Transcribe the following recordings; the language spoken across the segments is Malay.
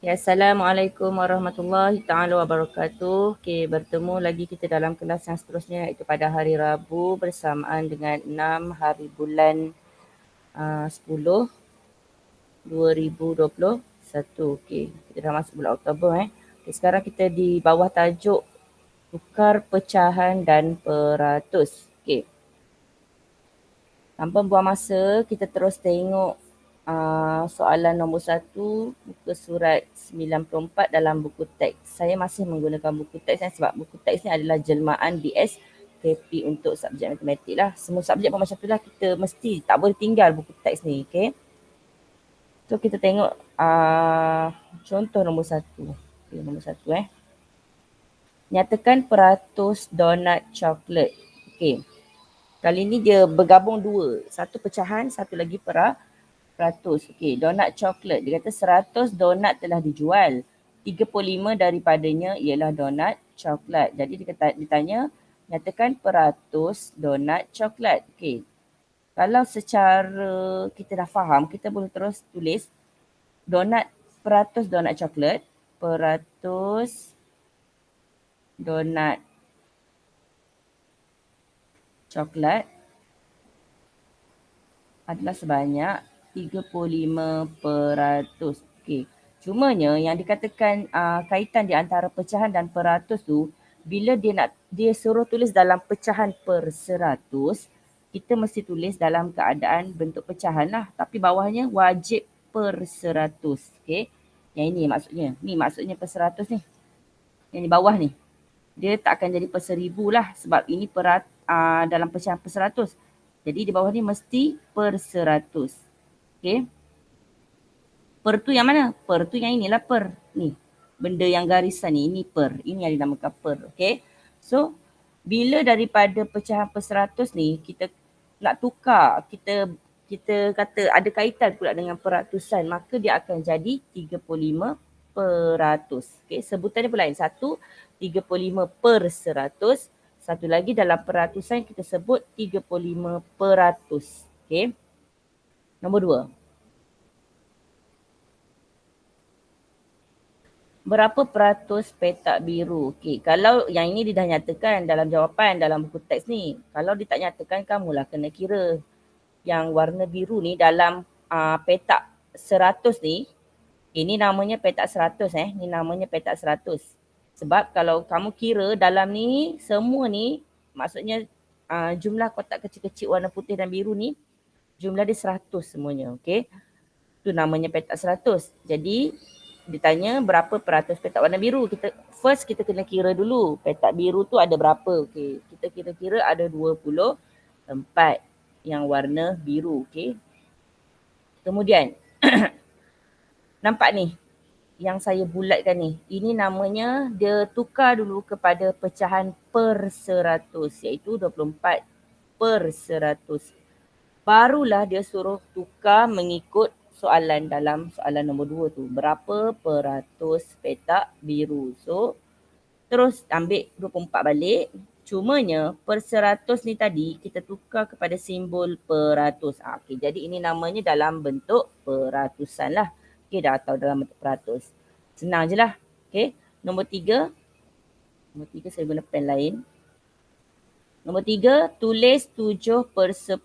Ya, Assalamualaikum warahmatullahi taala wabarakatuh. Okey, bertemu lagi kita dalam kelas yang seterusnya iaitu pada hari Rabu bersamaan dengan 6 hari bulan 10 2021. Okey, kita dah masuk bulan Oktober Okey, sekarang kita di bawah tajuk tukar pecahan dan peratus. Okey. Tanpa buang masa, kita terus tengok soalan nombor 1 muka surat 94 dalam buku teks. Saya masih menggunakan buku teks sebab buku teks ni adalah jelmaan DSKP untuk subjek matematik lah. Semua subjek pun macam tu lah, kita mesti tak boleh tinggal buku teks ni. Okay? So kita tengok contoh nombor 1. Okay, nombor 1 Nyatakan peratus donat coklat. Okay. Kali ni dia bergabung dua. Satu pecahan, satu lagi peratus. Okey, donat coklat. Dia kata 100 donat telah dijual. 35 daripadanya ialah donat coklat. Jadi dia tanya, nyatakan peratus donat coklat. Okey. Kalau secara kita dah faham, kita boleh terus tulis donat peratus donat coklat. Peratus donat coklat adalah sebanyak 35%. Okey. Cumanya yang dikatakan kaitan di antara pecahan dan peratus tu, bila dia suruh tulis dalam pecahan per 100, kita mesti tulis dalam keadaan bentuk pecahan lah. Tapi bawahnya wajib per 100. Okey. Yang ini maksudnya. Ni maksudnya per 100 ni. Yang di bawah ni. Dia tak akan jadi per 1000 lah sebab ini dalam pecahan per 100. Jadi di bawah ni mesti per 100. Okay. Per tu yang mana? Per tu yang inilah per. Ni. Benda yang garisan ni. Ini per. Ini yang dinamakan per. Okay. So, bila daripada pecahan per 100 ni, kita nak tukar. Kita kata ada kaitan pula dengan peratusan. Maka dia akan jadi 35%. Okay. Sebutannya pula lain. 35 per 100. Satu lagi dalam peratusan kita sebut 35%. Okay. Nombor 2. Berapa peratus petak biru? Okey, kalau yang ini dia dah nyatakan dalam jawapan dalam buku teks ni. Kalau dia tak nyatakan, kamulah kena kira. Yang warna biru ni dalam petak 100 ni, ini namanya petak 100 Ni namanya petak 100. Sebab kalau kamu kira dalam ni, semua ni, maksudnya jumlah kotak kecil-kecil warna putih dan biru ni, jumlah dia 100 semuanya. Okey. Itu namanya petak 100. Jadi, ditanya berapa peratus petak warna biru. Kita kena kira dulu. Petak biru tu ada berapa? Okey, kita kira-kira ada 24 yang warna biru. Okey. Kemudian, nampak ni yang saya bulatkan ni. Ini namanya dia tukar dulu kepada pecahan per 100 iaitu 24 per 100. Barulah dia suruh tukar mengikut soalan dalam soalan nombor 2 tu. Berapa peratus petak biru. So, terus ambil 24 balik. Cumanya per 100 ni tadi kita tukar kepada simbol peratus. Okay, jadi ini namanya dalam bentuk peratusan lah. Okay, dah tahu dalam bentuk peratus. Senang je lah. Okay, nombor 3. Nombor 3 saya guna pen lain. Nombor 3, tulis 7 per 10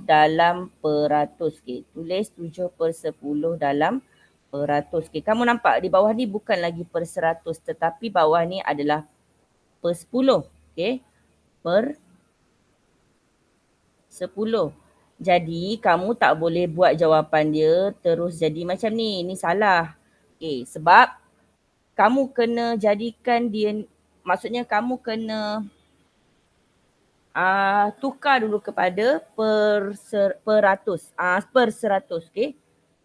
dalam peratus. Okay. Tulis 7 per 10 dalam peratus. Okay. Kamu nampak di bawah ni bukan lagi per 100 tetapi bawah ni adalah per 10. Okay. Per 10. Jadi kamu tak boleh buat jawapan dia terus jadi macam ni. Ini salah. Okay. Sebab kamu kena jadikan dia, maksudnya kamu kena tukar dulu kepada per 100. Per 100, okay.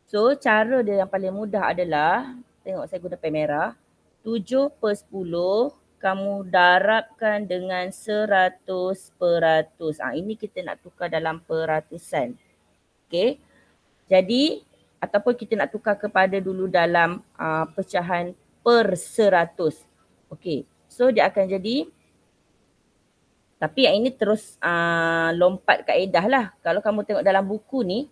So, cara dia yang paling mudah adalah, tengok saya guna pen merah, 7 per 10, kamu darabkan dengan 100%. Ini kita nak tukar dalam peratusan. Okay. Jadi, ataupun kita nak tukar kepada dulu dalam pecahan per 100. Okay. So, dia akan jadi, tapi yang ini terus lompat kaedah lah. Kalau kamu tengok dalam buku ni,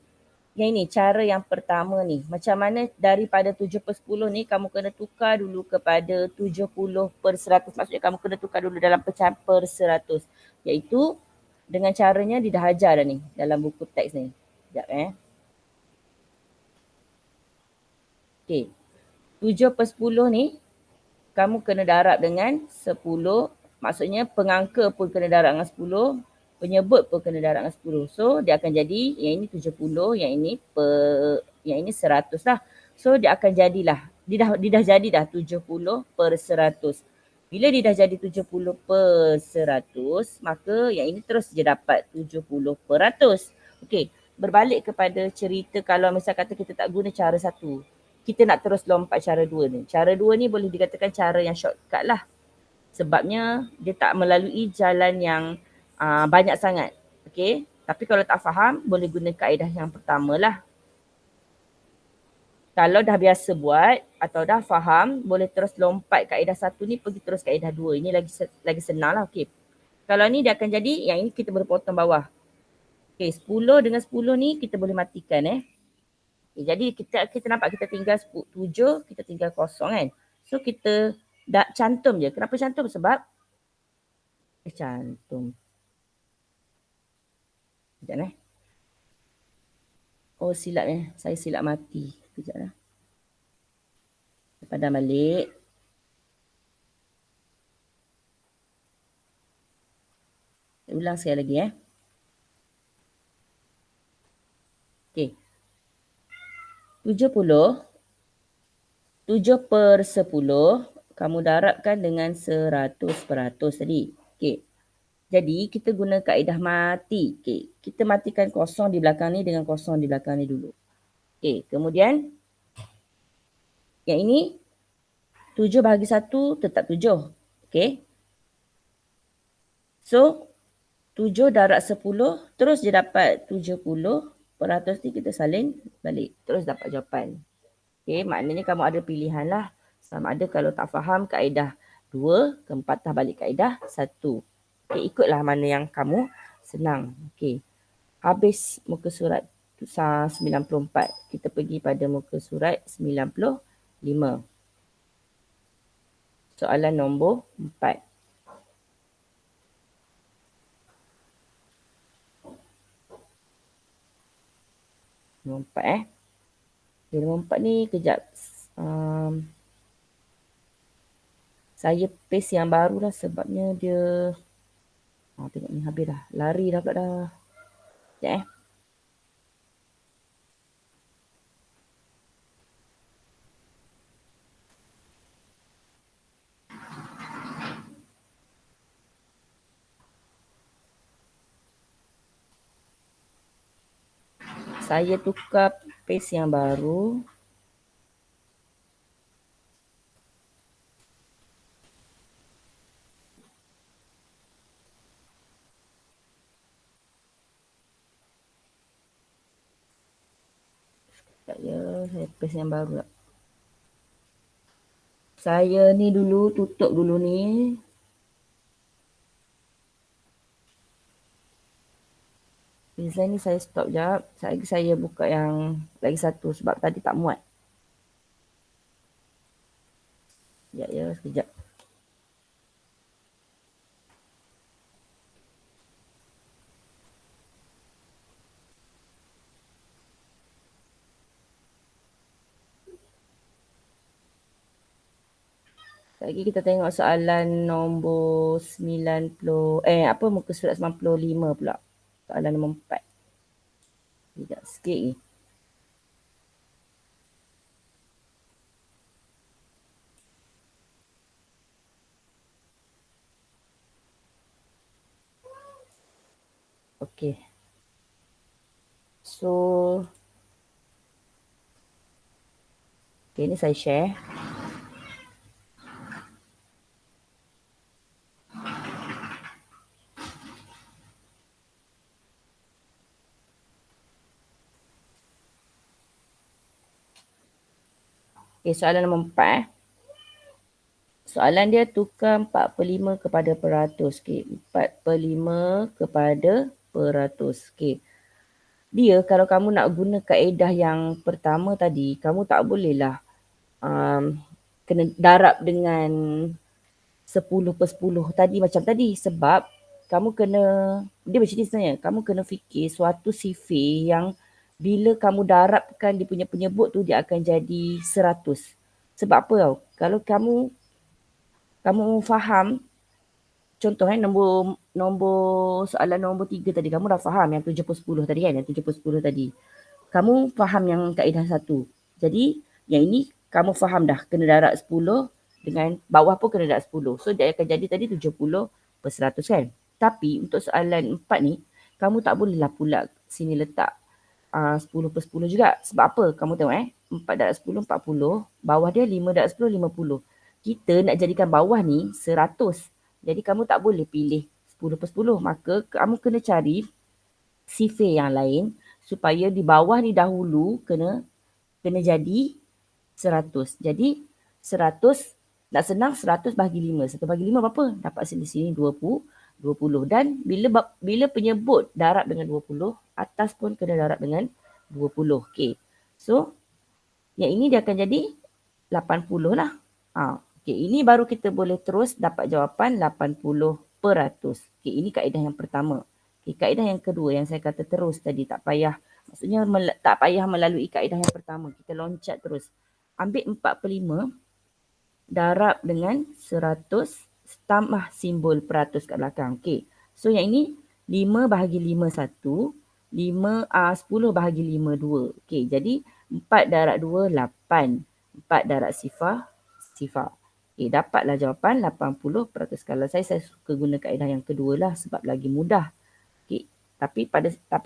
yang ini cara yang pertama ni. Macam mana daripada 7/10 ni kamu kena tukar dulu kepada 70/100. Maksudnya kamu kena tukar dulu dalam pecahan per 100. Iaitu dengan caranya dia dah ajar dah ni dalam buku teks ni. Sekejap Okay. 7/10 ni kamu kena darab dengan 10. Maksudnya pengangka pun kena darab dengan 10. Penyebut pun kena darab dengan 10. So dia akan jadi yang ini 70, yang ini 100 lah. So dia akan jadilah. Dia dah jadi dah 70/100. Bila dia dah jadi 70/100, maka yang ini terus je dapat 70%. Okey, berbalik kepada cerita kalau misal kata kita tak guna cara satu. Kita nak terus lompat cara dua ni. Cara dua ni boleh dikatakan cara yang shortcut lah. Sebabnya dia tak melalui jalan yang banyak sangat. Okay. Tapi kalau tak faham, boleh guna kaedah yang pertama lah. Kalau dah biasa buat atau dah faham, boleh terus lompat kaedah satu ni pergi terus kaedah dua. Ini lagi senang lah. Okay. Kalau ni dia akan jadi, yang ini kita boleh potong bawah. Okay, 10 dengan 10 ni kita boleh matikan Okay, jadi kita nampak kita tinggal 7, kita tinggal kosong kan. So kita cantum je. Kenapa cantum? Sebab cantum. Sekejap Oh silap saya silap mati. Sekejap lah. Padam balik. Saya ulang sekali lagi Okay. 70. 7/10 kamu darabkan dengan 100% tadi. Okay. Jadi kita guna kaedah mati. Okay. Kita matikan kosong di belakang ni dengan kosong di belakang ni dulu. Okay. Kemudian yang ini 7 bahagi 1 tetap 7. Okay. So 7 darab 10 terus je dapat 70% ni kita salin balik. Terus dapat jawapan. Okay, maknanya kamu ada pilihan lah. Sama ada kalau tak faham kaedah 2, kamu patah balik kaedah 1. Okay, ikutlah mana yang kamu senang. Okay, habis muka surat 94. Kita pergi pada muka surat 95. Soalan nombor 4. Nombor 4 Nombor 4 ni kejap. Saya paste yang baru lah sebabnya dia tengok ni habis dah. Lari dah pula dah. Sekejap Saya tukar paste yang baru. Saya paste yang baru lah. Saya ni dulu tutup dulu ni. Design ni saya stop jap. Saya buka yang lagi satu sebab tadi tak muat. Sekejap. Lagi kita tengok soalan nombor 90. Muka surat 95 pula. Soalan nombor 4. Sekejap sikit ni. Okay. So. Okay, ni saya share. Okay, soalan nombor 4. Soalan dia tukar 45 kepada peratus. Okay, 45 kepada peratus. Okay. dia kalau kamu nak guna kaedah yang pertama tadi, kamu tak bolehlah kena darab dengan 10/10 tadi macam tadi, sebab kamu kena, dia macam ni sebenarnya, kamu kena fikir suatu sifir yang bila kamu darabkan dia punya penyebut tu dia akan jadi 100. Sebab apa tau? Kalau kamu faham, contoh nombor soalan nombor 3 tadi, kamu dah faham yang 70/10 tadi kan, yang 70/10 tadi. Kamu faham yang kaedah satu. Jadi yang ini kamu faham dah kena darab 10 dengan bawah pun kena darab 10. So dia akan jadi tadi 70/100 kan. Tapi untuk soalan 4 ni, kamu tak bolehlah pula sini letak 10/10 juga. Sebab apa? Kamu tengok 4 darab 10, 40. Bawah dia 5 darab 10, 50. Kita nak jadikan bawah ni 100. Jadi kamu tak boleh pilih 10/10. Maka kamu kena cari sifir yang lain supaya di bawah ni dahulu kena jadi 100. Jadi 100, nak senang 100 bahagi 5. 1 bahagi 5 berapa? Dapat sini 20. Dan bila penyebut darab dengan 20, atas pun kena darab dengan 20. Okay. So, yang ini dia akan jadi 80 lah. Okay, ini baru kita boleh terus dapat jawapan 80%. Okay, ini kaedah yang pertama. Okay, kaedah yang kedua yang saya kata terus tadi, tak payah. Maksudnya tak payah melalui kaedah yang pertama. Kita loncat terus. Ambil 4/5 darab dengan 100 tambah simbol peratus kat belakang. Okay. So yang ini 5 bahagi 5 1. 10 bahagi 5 2. Okay, jadi 4 darab 2 8. 4 darab sifar. Okay, dapatlah jawapan 80%. Kalau saya suka guna kaedah yang kedua lah sebab lagi mudah. Okay. Tapi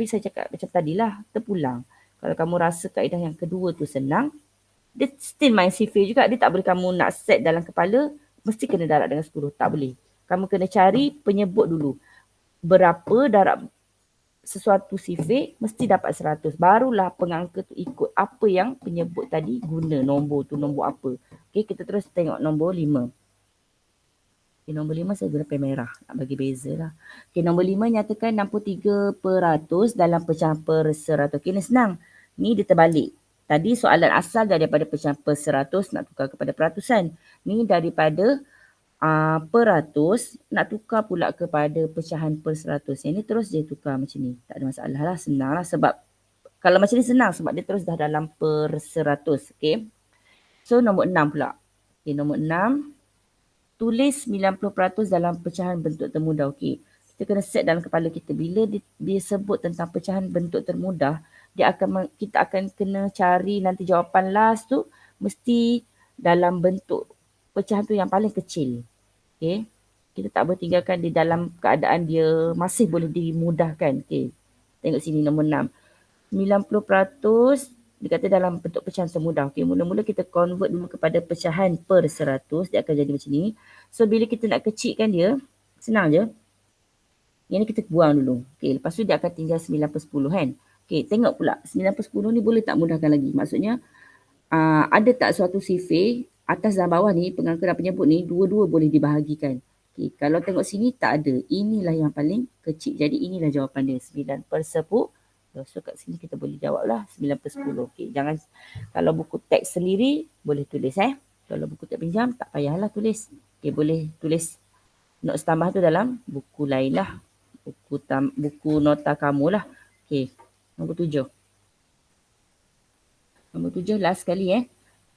saya cakap macam tadilah, terpulang. Kalau kamu rasa kaedah yang kedua tu senang, dia still main sifir juga. Dia tak boleh kamu nak set dalam kepala, mesti kena darab dengan 10. Tak boleh. Kamu kena cari penyebut dulu. Berapa darab sesuatu sifir, mesti dapat 100. Barulah pengangka tu ikut apa yang penyebut tadi guna. Nombor tu nombor apa. Okay, kita terus tengok nombor 5. Okay, nombor 5 saya guna pen merah. Nak bagi beza lah. Okay, nombor 5 nyatakan 63% dalam pecahan per 100. Okay, ni senang. Ni dia terbalik. Tadi soalan asal daripada pecahan per 100 nak tukar kepada peratusan. Ni daripada peratus nak tukar pula kepada pecahan per 100. Yang ni terus dia tukar macam ni. Tak ada masalah lah. Senang lah sebab kalau macam ni senang sebab dia terus dah dalam per 100. Okay. So nombor 6 pula. Okay, nombor 6. Tulis 90% dalam pecahan bentuk termudah. Okay. Kita kena set dalam kepala kita. Bila dia sebut tentang pecahan bentuk termudah, kita akan kena cari nanti jawapan last tu mesti dalam bentuk pecahan tu yang paling kecil. Okay. Kita tak boleh tinggalkan di dalam keadaan dia masih boleh dimudahkan. Okay. Tengok sini nombor 6. 90% dia kata dalam bentuk pecahan termudah. Okay. Mula-mula kita convert dulu kepada pecahan per 100. Dia akan jadi macam ni. So bila kita nak kecilkan dia, senang je. Yang ni kita buang dulu. Okay, lepas tu dia akan tinggal 9/10 kan. Okay, tengok pula 9/10 ni boleh tak mudahkan lagi. Maksudnya ada tak suatu sifir atas dan bawah ni, pengangka dan penyebut ni, dua-dua boleh dibahagikan. Okay, kalau tengok sini tak ada. Inilah yang paling kecil. Jadi inilah jawapan dia 9/10. So kat sini kita boleh jawab lah 9/10. Okay, jangan, kalau buku teks sendiri boleh tulis Kalau buku teks pinjam tak payahlah tulis. Okay, boleh tulis notes tambah tu dalam buku lain lah. Buku nota kamu lah. Okay, nombor 7. Nombor 7 last sekali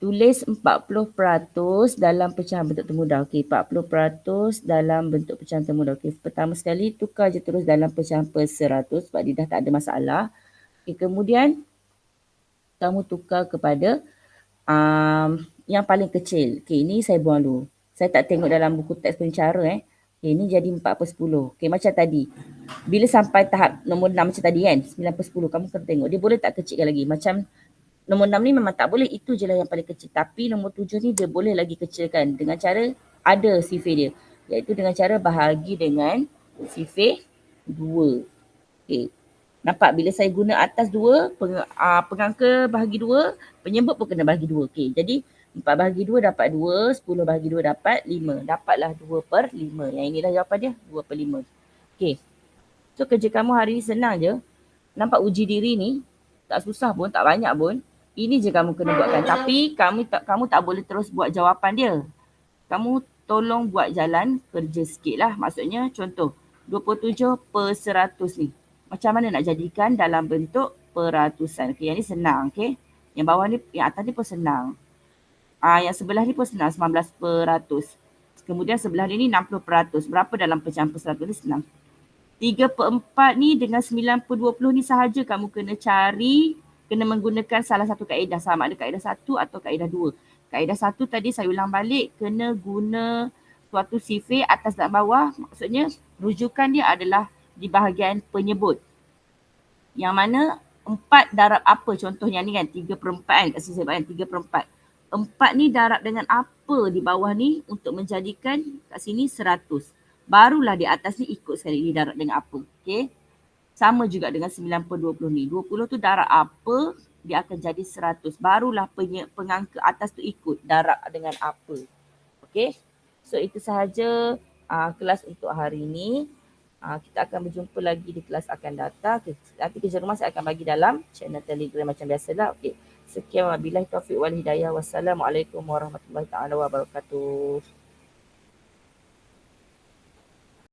Tulis 40% dalam pecahan bentuk termudah. Okay, 40% dalam bentuk pecahan termudah. Okay, pertama sekali tukar je terus dalam pecahan per 100 sebab dia dah tak ada masalah. Okay, kemudian kamu tukar kepada yang paling kecil. Okay, ini saya buang dulu. Saya tak tengok dalam buku teks pencara Okay, ini jadi 4/10. Okay, macam tadi. Bila sampai tahap nombor 6 macam tadi kan, 9/10, kamu kena tengok. Dia boleh tak kecilkan lagi. Macam nombor 6 ni memang tak boleh. Itu je lah yang paling kecil. Tapi nombor 7 ni dia boleh lagi kecilkan. Dengan cara ada sifir dia. Iaitu dengan cara bahagi dengan sifir 2. Okay. Nampak bila saya guna atas 2, pengangka bahagi 2, penyebut pun kena bahagi 2. Okay. Jadi 4 bahagi 2 dapat 2, 10 bahagi 2 dapat 5. Dapatlah 2/5. Yang inilah jawapan dia, 2/5. Okay. So kerja kamu hari ni senang je. nampak uji diri ni tak susah pun, tak banyak pun. Ini je kamu kena buatkan. Tapi kamu tak boleh terus buat jawapan dia. Kamu tolong buat jalan kerja sikit lah. Maksudnya contoh 27/100 ni. Macam mana nak jadikan dalam bentuk peratusan. Okay, yang ni senang. Okay. Yang bawah ni, yang atas ni pun senang. Yang sebelah ni pun senang, 19%. Kemudian sebelah ni 60%. Berapa dalam pecahan per 100 ni senang. 3/4 ni dengan 90/20 ni sahaja kamu kena cari, kena menggunakan salah satu kaedah. Sama ada kaedah 1 atau kaedah 2. Kaedah 1 tadi saya ulang balik, kena guna suatu sifir atas dan bawah. Maksudnya rujukan dia adalah di bahagian penyebut. Yang mana 4 darab apa contohnya ni kan, 3/4 kan, kat sini saya bayang 3/4. 4 ni darab dengan apa di bawah ni untuk menjadikan kat sini 100. Barulah di atas ni ikut sekali ni darab dengan apa. Okay. Sama juga dengan 9/20 ni. 20 tu darab apa, dia akan jadi 100. Barulah pengangka atas tu ikut darab dengan apa. Okay. So itu sahaja kelas untuk hari ini. Kita akan berjumpa lagi di kelas akan datang. Okay. Nanti kerja rumah saya akan bagi dalam channel Telegram macam biasalah. Okay. Sekian wabillahi taufiq wal hidayah. Wassalamualaikum warahmatullahi taala wabarakatuh.